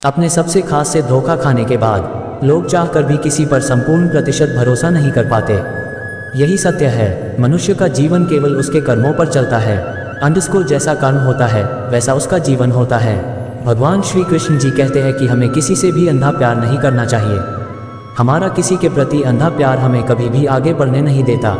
अपने सबसे खास से धोखा खाने के बाद लोग चाहकर भी किसी पर संपूर्ण प्रतिशत भरोसा नहीं कर पाते। यही सत्य है, मनुष्य का जीवन केवल उसके कर्मों पर चलता है। अंडरस्कोर जैसा कर्म होता है वैसा उसका जीवन होता है। भगवान श्री कृष्ण जी कहते हैं कि हमें किसी से भी अंधा प्यार नहीं करना चाहिए। हमारा किसी के प्रति अंधा प्यार हमें कभी भी आगे बढ़ने नहीं देता।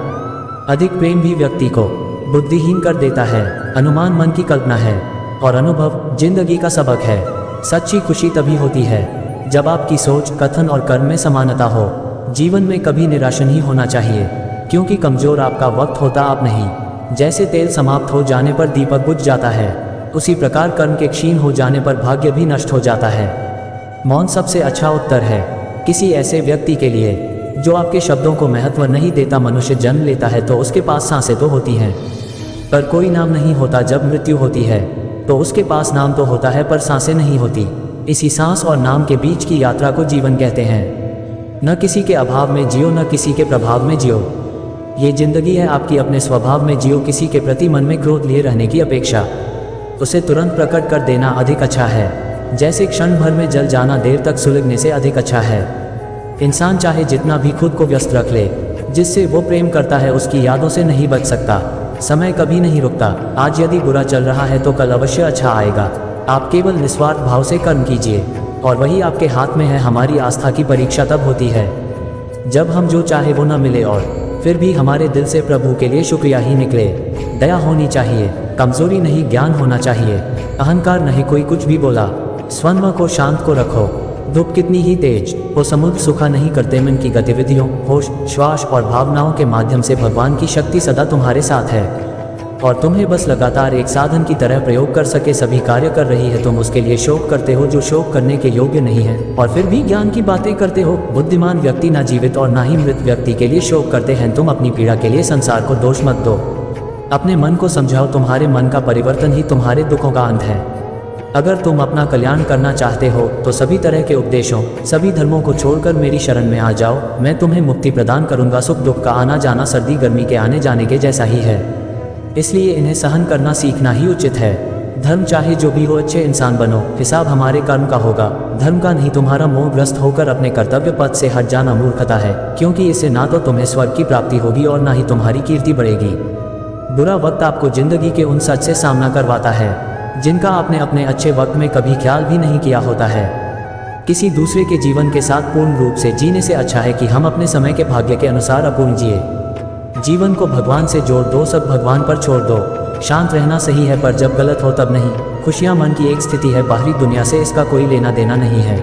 अधिक प्रेम भी व्यक्ति को बुद्धिहीन कर देता है। अनुमान मन की कल्पना है और अनुभव जिंदगी का सबक है। सच्ची खुशी तभी होती है जब आपकी सोच, कथन और कर्म में समानता हो। जीवन में कभी निराश नहीं होना चाहिए, क्योंकि कमजोर आपका वक्त होता आप नहीं। जैसे तेल समाप्त हो जाने पर दीपक बुझ जाता है, उसी प्रकार कर्म के क्षीण हो जाने पर भाग्य भी नष्ट हो जाता है। मौन सबसे अच्छा उत्तर है किसी ऐसे व्यक्ति के लिए जो आपके शब्दों को महत्व नहीं देता। मनुष्य जन्म लेता है तो उसके पास सांसें तो होती हैं, पर कोई नाम नहीं होता। जब मृत्यु होती है तो उसके पास नाम तो होता है पर सांसें नहीं होती। इसी सांस और नाम के बीच की यात्रा को जीवन कहते हैं। न किसी के अभाव में जियो, न किसी के प्रभाव में जियो। ये जिंदगी है आपकी, अपने स्वभाव में जियो। किसी के प्रति मन में क्रोध लिए रहने की अपेक्षा उसे तुरंत प्रकट कर देना अधिक अच्छा है। जैसे क्षण भर में जल जाना देर तक सुलगने से अधिक अच्छा है। इंसान चाहे जितना भी खुद को व्यस्त रख ले, जिससे वो प्रेम करता है उसकी यादों से नहीं बच सकता। समय कभी नहीं रुकता। आज यदि बुरा चल रहा है तो कल अवश्य अच्छा आएगा। आप केवल निस्वार्थ भाव से कर्म कीजिए और वही आपके हाथ में है। हमारी आस्था की परीक्षा तब होती है जब हम जो चाहे वो न मिले और फिर भी हमारे दिल से प्रभु के लिए शुक्रिया ही निकले। दया होनी चाहिए, कमजोरी नहीं, ज्ञान होना चाहिए। अहंकार नहीं, कोई कुछ भी बोला। स्वन्व को शांत को रखो। धूप कितनी ही तेज हो, समुद्र सूखा नहीं करते। मन की गतिविधियों, होश, श्वास और भावनाओं के माध्यम से भगवान की शक्ति सदा तुम्हारे साथ है और तुम्हें बस लगातार एक साधन की तरह प्रयोग कर सके सभी कार्य कर रही है। तुम उसके लिए शोक करते हो जो शोक करने के योग्य नहीं है, और फिर भी ज्ञान की बातें करते हो। बुद्धिमान व्यक्ति ना जीवित और ना ही मृत व्यक्ति के लिए शोक करते हैं। तुम अपनी पीड़ा के लिए संसार को दोष मत दो। अपने मन को समझाओ, तुम्हारे मन का परिवर्तन ही तुम्हारे दुखों का अंत है। अगर तुम अपना कल्याण करना चाहते हो तो सभी तरह के उपदेशों, सभी धर्मों को छोड़कर मेरी शरण में आ जाओ। मैं तुम्हें मुक्ति प्रदान करूंगा। सुख दुख का आना जाना सर्दी गर्मी के आने जाने के जैसा ही है, इसलिए इन्हें सहन करना सीखना ही उचित है। धर्म चाहे जो भी हो, अच्छे इंसान बनो। हिसाब हमारे कर्म का होगा, धर्म का नहीं। तुम्हारा मोहग्रस्त होकर अपने कर्तव्य पथ से हट जाना मूर्खता है, क्योंकि इससे ना तो तुम्हें स्वर्ग की प्राप्ति होगी और ना ही तुम्हारी कीर्ति बढ़ेगी। बुरा वक्त आपको जिंदगी के उन सच से सामना करवाता है जिनका आपने अपने अच्छे वक्त में कभी ख्याल भी नहीं किया होता है। किसी दूसरे के जीवन के साथ पूर्ण रूप से जीने से अच्छा है कि हम अपने समय के भाग्य के अनुसार अपूर्ण जिए। जीवन को भगवान से जोड़ दो, सब भगवान पर छोड़ दो। शांत रहना सही है, पर जब गलत हो तब नहीं। खुशियां मन की एक स्थिति है, बाहरी दुनिया से इसका कोई लेना देना नहीं है।